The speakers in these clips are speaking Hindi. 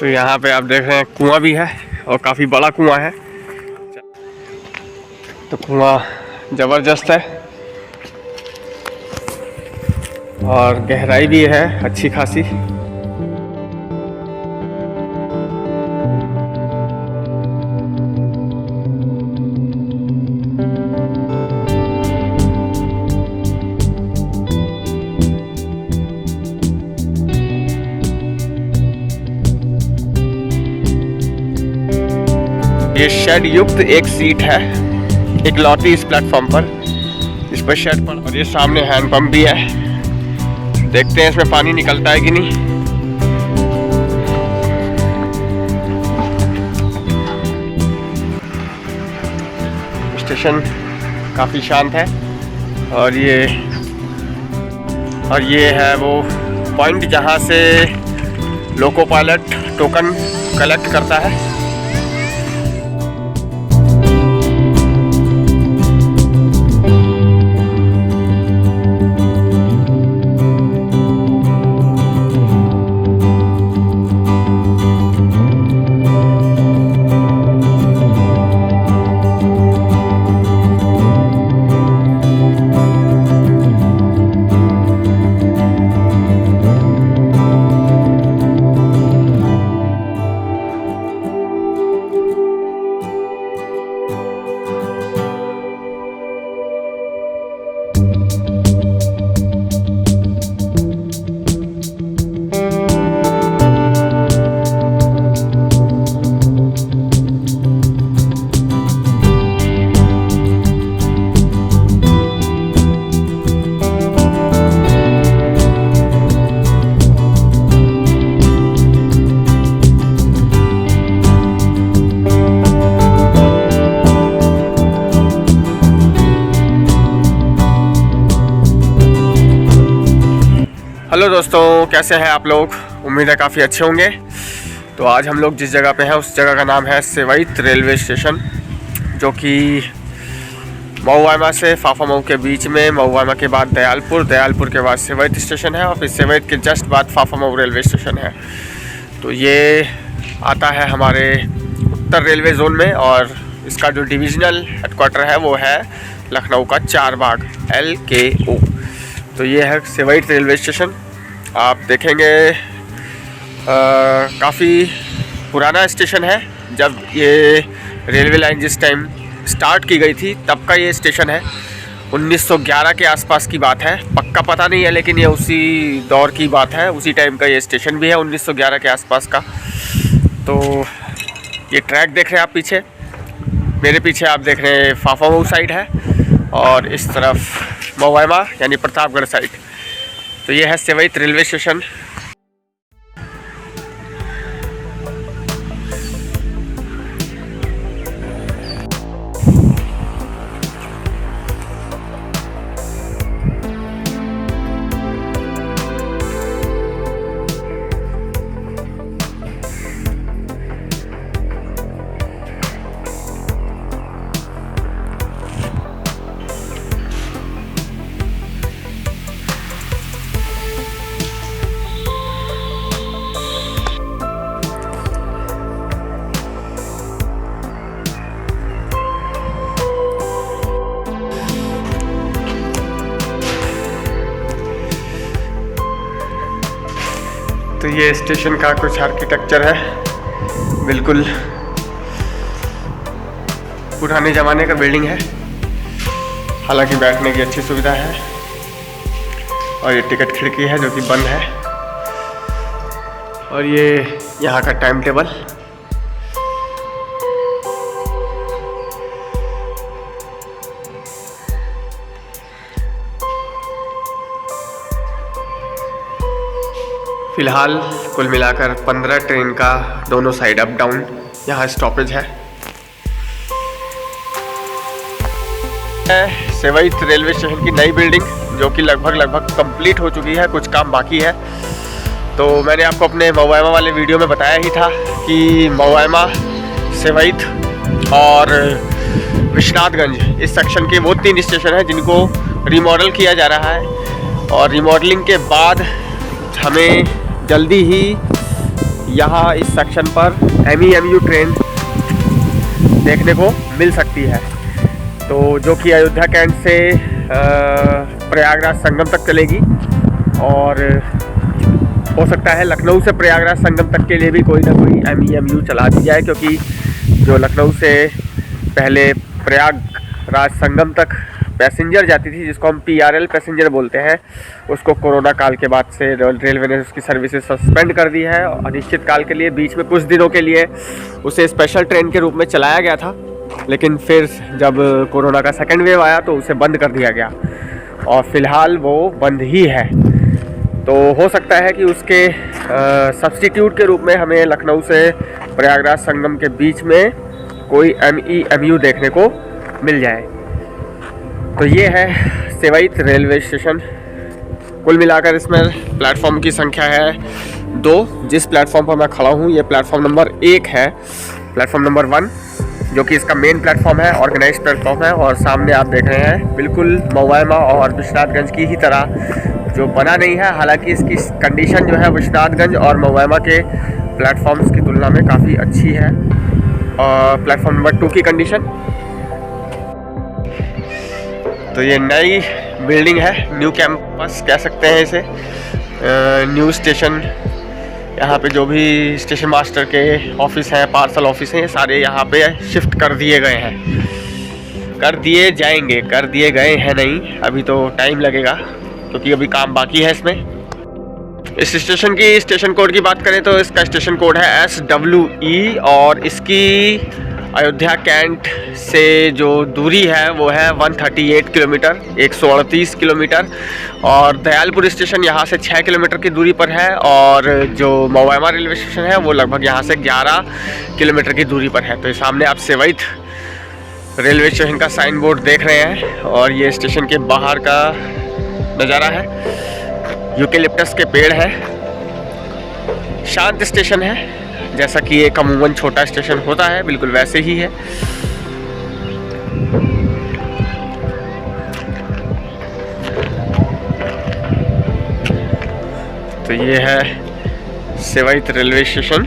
तो यहाँ पे आप देख रहे हैं कुआं भी है और काफ़ी बड़ा कुआं है। तो कुआं ज़बरदस्त है और गहराई भी है अच्छी खासी। ये शेड युक्त एक सीट है एक लौटी इस प्लेटफॉर्म पर, इस पर शेड पर। और ये सामने हैंड पंप भी है, देखते हैं इसमें पानी निकलता है कि नहीं। स्टेशन काफ़ी शांत है और ये है वो पॉइंट जहाँ से लोको पायलट टोकन कलेक्ट करता है। हेलो दोस्तों, कैसे हैं आप लोग? उम्मीद है काफ़ी अच्छे होंगे। तो आज हम लोग जिस जगह पे हैं उस जगह का नाम है सेवईत रेलवे स्टेशन, जो कि मऊवामा से फाफामऊ के बीच में। मऊवामा के बाद दयालपुर के बाद सेवईत स्टेशन है और फिर सेवईत के जस्ट बाद फाफामऊ रेलवे स्टेशन है। तो ये आता है हमारे उत्तर रेलवे जोन में और इसका जो डिविजनल हेडक्वार्टर है वो है लखनऊ का चारबाग LKO। तो ये है सेवईत रेलवे स्टेशन। आप देखेंगे काफ़ी पुराना स्टेशन है। जब ये रेलवे लाइन जिस टाइम स्टार्ट की गई थी तब का ये स्टेशन है। 1911 के आसपास की बात है, पक्का पता नहीं है, लेकिन ये उसी दौर की बात है। उसी टाइम का ये स्टेशन भी है, 1911 के आसपास का। तो ये ट्रैक देख रहे हैं आप पीछे, मेरे पीछे आप देख रहे हैं फाफामऊ साइड है और इस तरफ मऊवामा यानी प्रतापगढ़ साइड। तो ये है सेवईत रेलवे स्टेशन। तो ये स्टेशन का कुछ आर्किटेक्चर है, बिल्कुल पुराने ज़माने का बिल्डिंग है। हालांकि बैठने की अच्छी सुविधा है और ये टिकट खिड़की है जो कि बंद है। और ये यहाँ का टाइम टेबल। फ़िलहाल कुल मिलाकर 15 ट्रेन का दोनों साइड अप डाउन यहाँ स्टॉपेज है। सेवईत रेलवे स्टेशन की नई बिल्डिंग जो कि लगभग कंप्लीट हो चुकी है, कुछ काम बाकी है। तो मैंने आपको अपने मऊवामा वाले वीडियो में बताया ही था कि मऊवामा, सेवईत और विश्वनाथगंज इस सेक्शन के वो 3 स्टेशन हैं जिनको रिमॉडल किया जा रहा है। और रिमॉडलिंग के बाद हमें जल्दी ही यहाँ इस सेक्शन पर MEMU ट्रेन देखने को मिल सकती है, तो जो कि अयोध्या कैंट से प्रयागराज संगम तक चलेगी। और हो सकता है लखनऊ से प्रयागराज संगम तक के लिए भी कोई ना कोई MEMU चला दी जाए, क्योंकि जो लखनऊ से पहले प्रयागराज संगम तक पैसेंजर जाती थी, जिसको हम PRL पैसेंजर बोलते हैं, उसको कोरोना काल के बाद से रेलवे ने उसकी सर्विसेज सस्पेंड कर दी है और अनिश्चित काल के लिए बीच में कुछ दिनों के लिए उसे स्पेशल ट्रेन के रूप में चलाया गया था, लेकिन फिर जब कोरोना का सेकेंड वेव आया तो उसे बंद कर दिया गया और फ़िलहाल वो बंद ही है। तो हो सकता है कि उसके सब्स्टिट्यूट के रूप में हमें लखनऊ से प्रयागराज संगम के बीच में कोई MEMU देखने को मिल जाए। तो ये है सेवाइत रेलवे स्टेशन। कुल मिलाकर इसमें प्लेटफॉर्म की संख्या है 2। जिस प्लेटफॉर्म पर मैं खड़ा हूँ ये प्लेटफॉर्म नंबर 1 है, प्लेटफॉर्म नंबर 1 जो कि इसका मेन प्लेटफॉर्म है, ऑर्गेनाइज प्लेटफॉर्म है। और सामने आप देख रहे हैं बिल्कुल मौवाइमा और विश्वनाथगंज की ही तरह जो बना नहीं है, हालांकि इसकी कंडीशन जो है विश्वनाथगंज और मौवाइमा के प्लेटफॉर्म्स की तुलना में काफ़ी अच्छी है। और प्लेटफॉर्म नंबर 2 की कंडीशन, तो ये नई बिल्डिंग है, न्यू कैंपस कह सकते हैं इसे, न्यू स्टेशन। यहाँ पे जो भी स्टेशन मास्टर के ऑफिस हैं, पार्सल ऑफिस हैं, ये सारे यहाँ पे शिफ्ट कर दिए गए हैं, कर दिए जाएंगे, कर दिए गए हैं नहीं, अभी तो टाइम लगेगा क्योंकि अभी काम बाकी है इसमें। इस स्टेशन की स्टेशन कोड की बात करें तो इसका स्टेशन कोड है SWE और इसकी अयोध्या कैंट से जो दूरी है वो है 138 किलोमीटर, 138 किलोमीटर। और दयालपुर स्टेशन यहाँ से 6 किलोमीटर की दूरी पर है और जो मौवाइमा रेलवे स्टेशन है वो लगभग यहाँ से 11 किलोमीटर की दूरी पर है। तो सामने आप सेवाइत रेलवे स्टेशन का साइन बोर्ड देख रहे हैं और ये स्टेशन के बाहर का नज़ारा है। यूकेलिप्टस के पेड़ है, शांत स्टेशन है, जैसा कि एक अमूमन छोटा स्टेशन होता है बिल्कुल वैसे ही है। तो ये है सेवाइत रेलवे स्टेशन,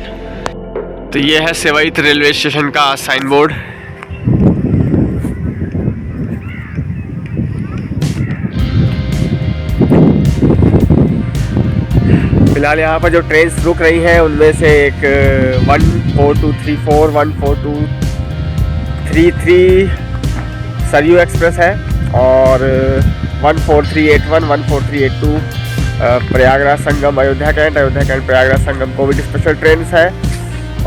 तो ये है सेवाइत रेलवे स्टेशन का साइन बोर्ड। फिलहाल यहाँ पर जो ट्रेन्स रुक रही हैं उनमें से एक 14234, 14233 सरयू एक्सप्रेस है और 14381, 14382 Prayagraj Sangam Ayodhya cantt Prayagraj Sangam Covid special train है।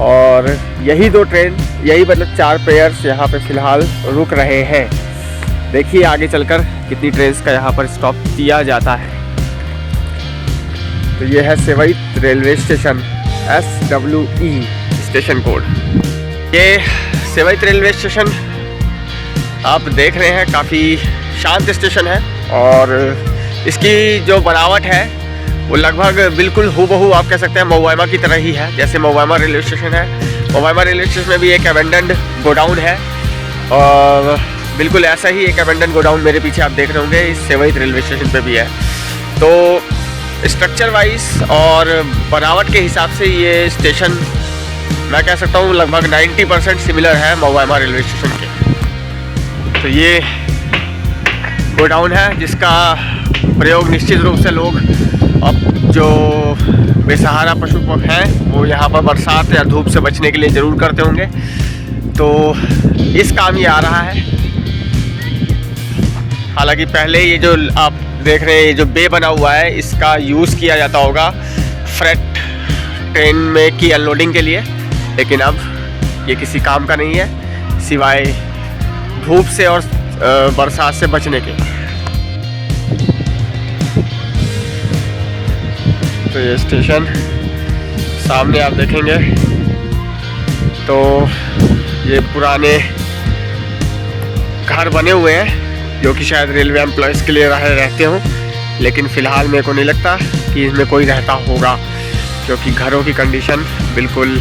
और यही 2 ट्रेन, यही मतलब 4 पेयर्स यहाँ पे फ़िलहाल रुक रहे हैं। देखिए आगे चलकर कितनी ट्रेन्स का यहाँ पर स्टॉप किया जाता है। तो ये है Sevait railway station, SWE station code. ये सेवाइत रेलवे स्टेशन आप देख रहे हैं काफ़ी शांत स्टेशन है और इसकी जो बनावट है वो लगभग बिल्कुल हूबहू आप कह सकते हैं मौवाइमा की तरह ही है, जैसे मौवाइमा रेलवे स्टेशन है। मौवाइमा रेलवे स्टेशन में भी एक अबेंडन्ड गोडाउन है और बिल्कुल ऐसा ही एक अबेंडन्ड गोडाउन मेरे पीछे आप देख रहे होंगे इस सेवाइत रेलवे स्टेशन पे भी है। तो स्ट्रक्चर वाइज और बनावट के हिसाब से ये स्टेशन मैं कह सकता हूँ लगभग 90% सिमिलर है मौवाइमा रेलवे स्टेशन के। तो ये गोडाउन है जिसका प्रयोग निश्चित रूप से लोग अब जो बेसहारा पशु हैं वो यहाँ पर बरसात या धूप से बचने के लिए ज़रूर करते होंगे। तो इस काम ये आ रहा है। हालांकि पहले ये जो आप देख रहे हैं ये जो बे बना हुआ है इसका यूज़ किया जाता होगा फ्रेट ट्रेन में की अनलोडिंग के लिए, लेकिन अब ये किसी काम का नहीं है सिवाय धूप से और बरसात से बचने के। तो ये स्टेशन सामने आप देखेंगे तो ये पुराने घर बने हुए हैं जो कि शायद रेलवे एम्प्लॉयज़ के लिए रहते हों, लेकिन फ़िलहाल मेरे को नहीं लगता कि इसमें कोई रहता होगा क्योंकि घरों की कंडीशन बिल्कुल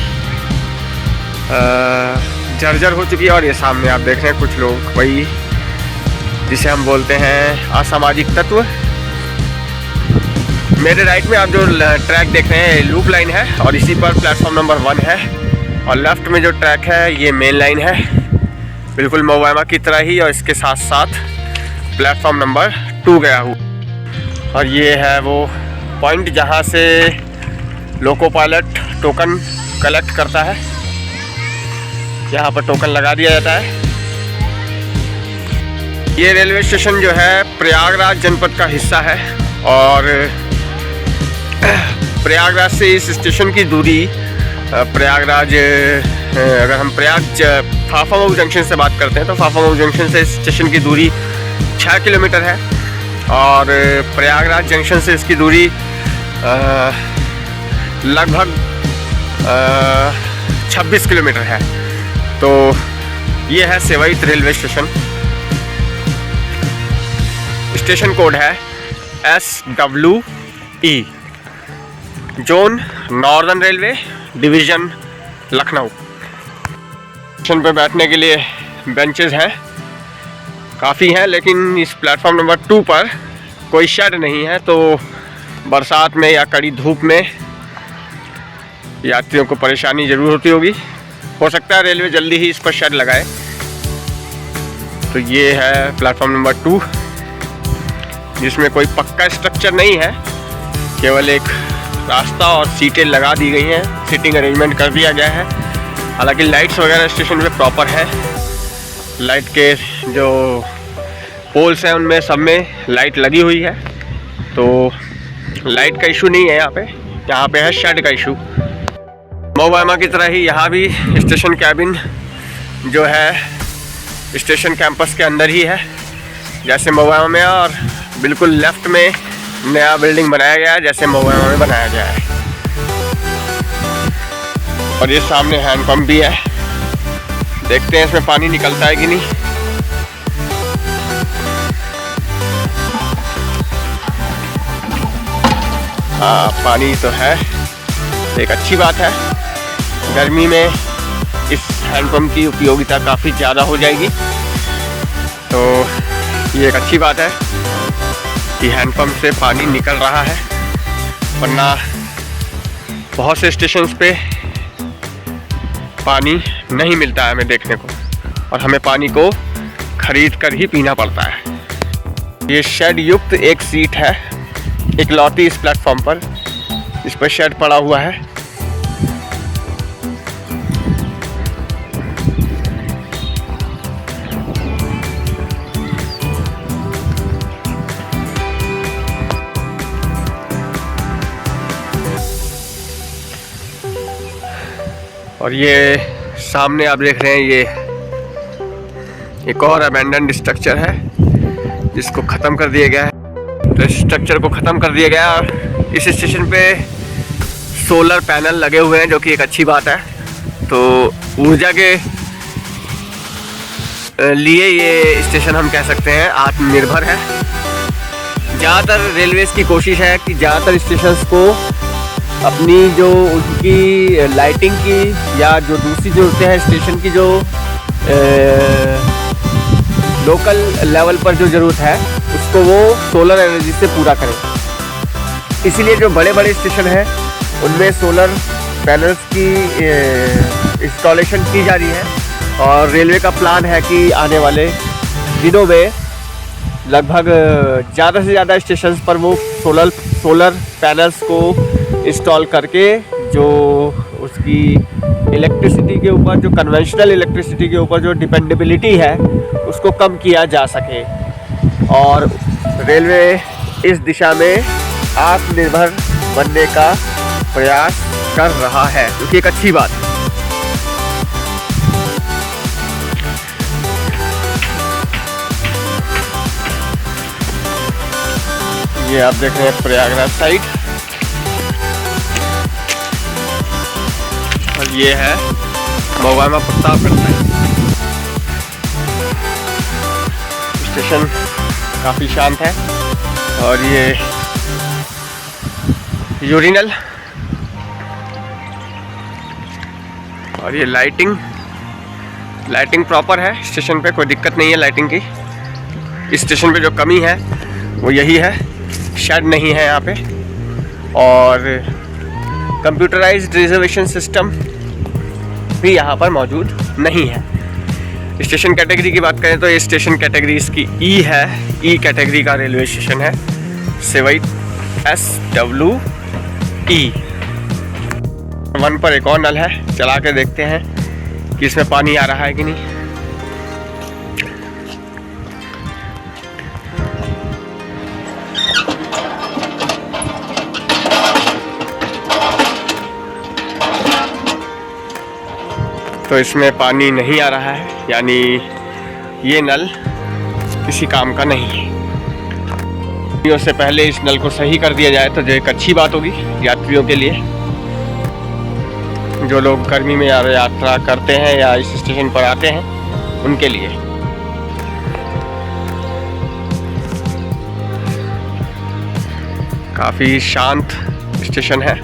जर्जर हो चुकी है। और ये सामने आप देख रहे हैं कुछ लोग वही जिसे हम बोलते हैं असामाजिक तत्व मेरे राइट में आप जो ट्रैक देख रहे हैं लूप लाइन है और इसी पर प्लेटफॉर्म नंबर 1 है, और लेफ़्ट में जो ट्रैक है ये मेन लाइन है, बिल्कुल मोवाइमा की तरह ही, और इसके साथ साथ प्लेटफॉर्म नंबर 2 गया हुआ। और ये है वो पॉइंट जहाँ से लोको पायलट टोकन कलेक्ट करता है। यहाँ पर टोकन लगा दिया जाता है। ये रेलवे स्टेशन जो है प्रयागराज जनपद का हिस्सा है, और प्रयागराज से इस स्टेशन की दूरी प्रयागराज, अगर हम फाफामऊ जंक्शन से बात करते हैं तो फाफामऊ जंक्शन से स्टेशन की दूरी 6 किलोमीटर है, और प्रयागराज जंक्शन से इसकी दूरी लगभग 26 किलोमीटर है। तो ये है Sevait railway station. Station code है SWE, zone northern railway division Lucknow. Station पर बैठने के लिए बेंचेस हैं, काफ़ी हैं, लेकिन इस प्लेटफॉर्म नंबर 2 पर कोई शेड नहीं है, तो बरसात में या कड़ी धूप में यात्रियों को परेशानी ज़रूर होती होगी। हो सकता है रेलवे जल्दी ही इस पर शेड लगाए। तो ये है प्लेटफॉर्म नंबर 2, जिसमें कोई पक्का स्ट्रक्चर नहीं है, केवल एक रास्ता और सीटें लगा दी गई हैं, सीटिंग अरेंजमेंट कर दिया गया है। हालांकि लाइट्स वगैरह स्टेशन पे प्रॉपर है। लाइट के जो पोल्स हैं उनमें सब में लाइट लगी हुई है, तो लाइट का इशू नहीं है यहाँ पे है शेड का इशू। मोवाइमा की तरह ही यहाँ भी स्टेशन कैबिन जो है स्टेशन कैंपस के अंदर ही है, जैसे मोवाइमा में, और बिल्कुल लेफ्ट में नया बिल्डिंग बनाया गया है जैसे मोवाइमा में बनाया गया है। और ये सामने हैंड पंप भी है, देखते हैं इसमें पानी निकलता है कि नहीं। हाँ, पानी तो है, एक अच्छी बात है। गर्मी में इस हैंडपम्प की उपयोगिता काफ़ी ज़्यादा हो जाएगी, तो ये एक अच्छी बात है कि हैंडपम्प से पानी निकल रहा है, वरना बहुत से स्टेशंस पे पानी नहीं मिलता है हमें देखने को, और हमें पानी को खरीद कर ही पीना पड़ता है। ये शेड युक्त एक सीट है इकलौती इस प्लेटफॉर्म पर, इस पर शेड पड़ा हुआ है। और ये सामने आप देख रहे हैं, ये एक और अबैंडन्ड स्ट्रक्चर है जिसको ख़त्म कर दिया गया है। तो स्ट्रक्चर को ख़त्म कर दिया गया, और इस स्टेशन पे सोलर पैनल लगे हुए हैं, जो कि एक अच्छी बात है। तो ऊर्जा के लिए ये स्टेशन हम कह सकते हैं आत्मनिर्भर है। ज़्यादातर रेलवेज़ की कोशिश है कि ज़्यादातर स्टेशंस को अपनी जो उनकी लाइटिंग की या जो दूसरी ज़रूरतें हैं स्टेशन की, जो लोकल लेवल पर जो ज़रूरत है उसको वो सोलर एनर्जी से पूरा करें। इसीलिए जो बड़े बड़े स्टेशन हैं उनमें सोलर पैनल्स की इंस्टॉलेशन की जा रही है, और रेलवे का प्लान है कि आने वाले दिनों में लगभग ज़्यादा से ज़्यादा स्टेशंस पर वो सोलर पैनल्स को इंस्टॉल करके जो उसकी इलेक्ट्रिसिटी के ऊपर, जो कन्वेंशनल इलेक्ट्रिसिटी के ऊपर जो डिपेंडेबिलिटी है उसको कम किया जा सके। और रेलवे इस दिशा में आत्मनिर्भर बनने का प्रयास कर रहा है, जो कि एक अच्छी बात है। ये आप देख रहे हैं प्रयागराज साइड, और ये है मोवाइमा प्रतापगढ़ साइड। स्टेशन काफ़ी शांत है, और ये यूरिनल, और ये लाइटिंग प्रॉपर है स्टेशन पे, कोई दिक्कत नहीं है लाइटिंग की। इस स्टेशन पे जो कमी है वो यही है, शेड नहीं है यहाँ पे। और कंप्यूटराइज्ड रिजर्वेशन सिस्टम भी यहाँ पर मौजूद नहीं है। स्टेशन कैटेगरी की बात करें तो ये स्टेशन कैटेगरी इसकी ई है, ई कैटेगरी का रेलवे स्टेशन है सेवई SWE। 1 पर एक और नल है, चला के देखते हैं कि इसमें पानी आ रहा है कि नहीं। तो इसमें पानी नहीं आ रहा है, यानी ये नल किसी काम का नहीं है। से पहले इस नल को सही कर दिया जाए तो जो एक अच्छी बात होगी यात्रियों के लिए, जो लोग गर्मी में यात्रा करते हैं या इस स्टेशन पर आते हैं उनके लिए। काफ़ी शांत स्टेशन है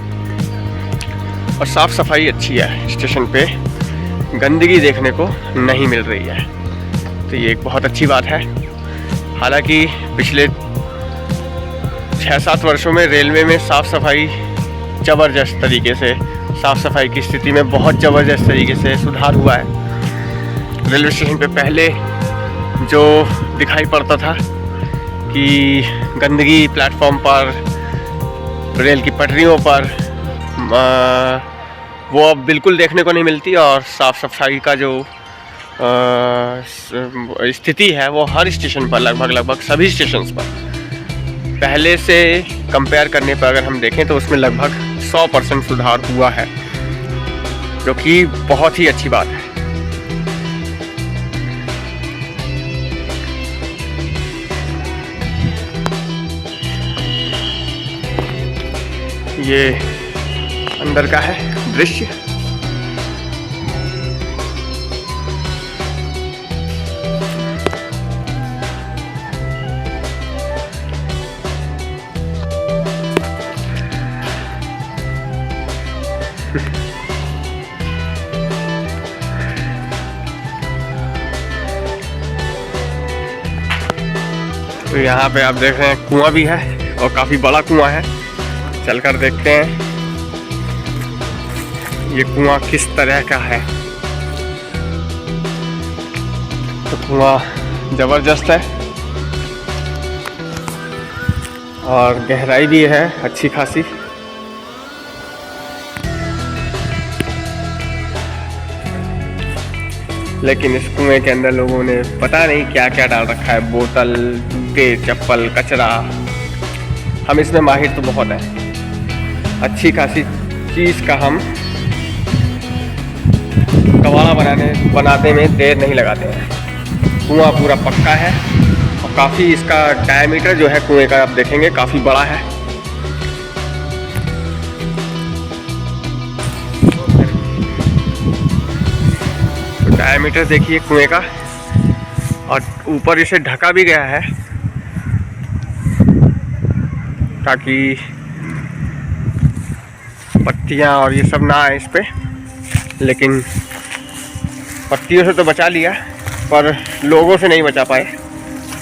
और साफ़ सफाई अच्छी है। स्टेशन पे गंदगी देखने को नहीं मिल रही है, तो ये एक बहुत अच्छी बात है। हालांकि पिछले 6-7 वर्षों में रेलवे में साफ़ सफाई ज़बरदस्त तरीके से, साफ़ सफाई की स्थिति में बहुत ज़बरदस्त तरीके से सुधार हुआ है। रेलवे स्टेशन पे पहले जो दिखाई पड़ता था कि गंदगी प्लेटफॉर्म पर, रेल की पटरियों पर, वो अब बिल्कुल देखने को नहीं मिलती। और साफ़ सफाई का जो स्थिति है वो हर स्टेशन पर, लगभग सभी स्टेशंस पर पहले से कंपेयर करने पर अगर हम देखें तो उसमें लगभग 100% सुधार हुआ है, जो कि बहुत ही अच्छी बात है। ये अंदर का है दृश्य। तो यहाँ पे आप देख रहे हैं कुआं भी है और काफ़ी बड़ा कुआं है। चलकर देखते हैं ये कुआं किस तरह का है। तो कुआं ज़बरदस्त है और गहराई भी है अच्छी खासी। लेकिन इस कुएं के अंदर लोगों ने पता नहीं क्या क्या डाल रखा है, बोतल, जूते, चप्पल, कचरा। हम इसमें माहिर तो बहुत हैं, अच्छी खासी चीज़ का हम कबाड़ा बनाने में देर नहीं लगाते हैं। कुआं पूरा पक्का है और काफ़ी इसका डायमीटर जो है कुएं का आप देखेंगे काफ़ी बड़ा है। तो डायमीटर देखिए कुएं का, और ऊपर इसे ढका भी गया है ताकि पत्तियां और ये सब ना आए इस पे। लेकिन पत्तियों से तो बचा लिया पर लोगों से नहीं बचा पाए।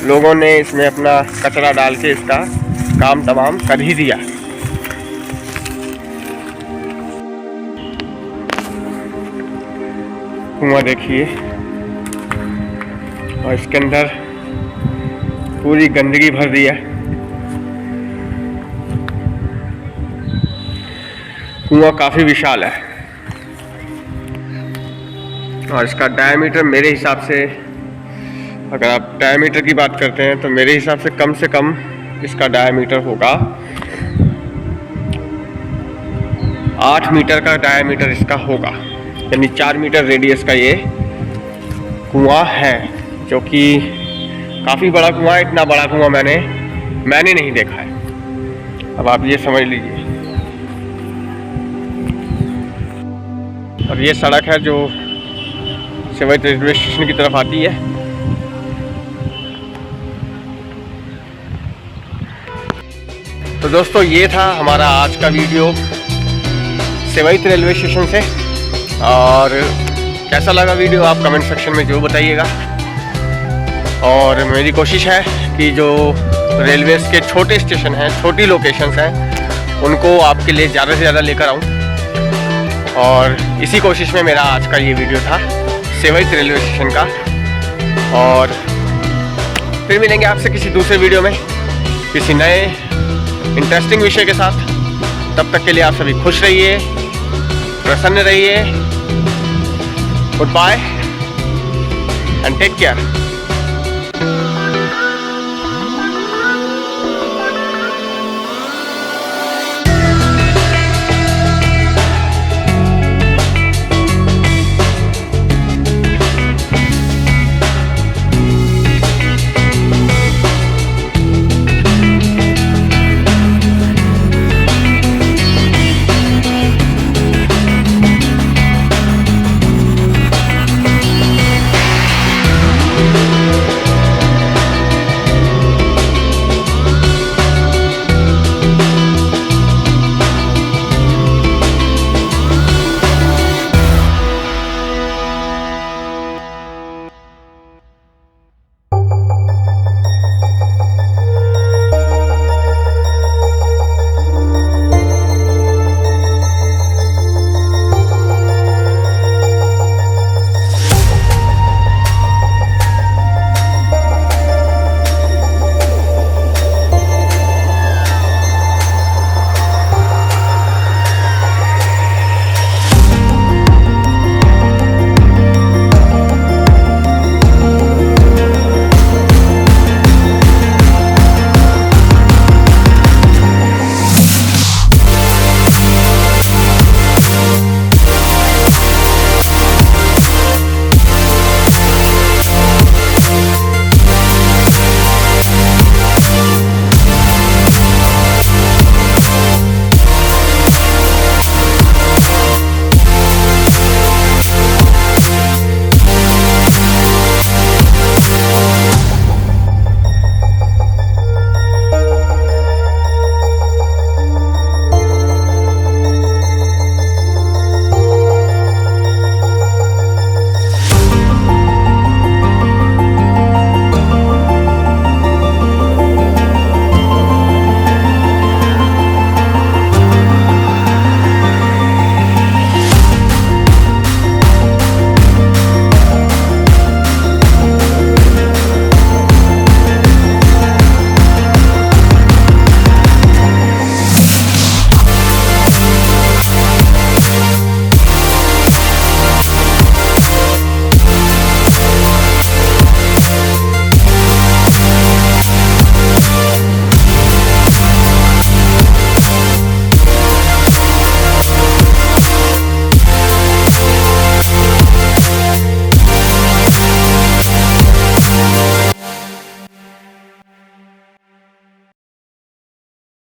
लोगों ने इसमें अपना कचरा डाल के इसका काम तमाम कर ही दिया। कुआं देखिए और इसके अंदर पूरी गंदगी भर दी है। कुआं काफ़ी विशाल है और इसका डायमीटर मेरे हिसाब से, अगर आप डायमीटर की बात करते हैं तो मेरे हिसाब से कम इसका डायमीटर होगा 8 मीटर का डायमीटर इसका होगा, यानी 4 मीटर रेडियस का ये कुआं है, जो कि काफ़ी बड़ा कुआं है। इतना बड़ा कुआं मैंने नहीं देखा है। अब आप ये समझ लीजिए। और ये सड़क है जो सेवई रेलवे स्टेशन की तरफ आती है। तो दोस्तों ये था हमारा आज का वीडियो सेवई रेलवे स्टेशन से, और कैसा लगा वीडियो आप कमेंट सेक्शन में जरूर बताइएगा। और मेरी कोशिश है कि जो रेलवेज़ के छोटे स्टेशन हैं, छोटी लोकेशंस हैं, उनको आपके लिए ज़्यादा से ज़्यादा लेकर आऊँ। और इसी कोशिश में मेरा आज का ये वीडियो था सेवैत रेलवे स्टेशन का। और फिर मिलेंगे आपसे किसी दूसरे वीडियो में किसी नए इंटरेस्टिंग विषय के साथ। तब तक के लिए आप सभी खुश रहिए, प्रसन्न रहिए। Goodbye and take care.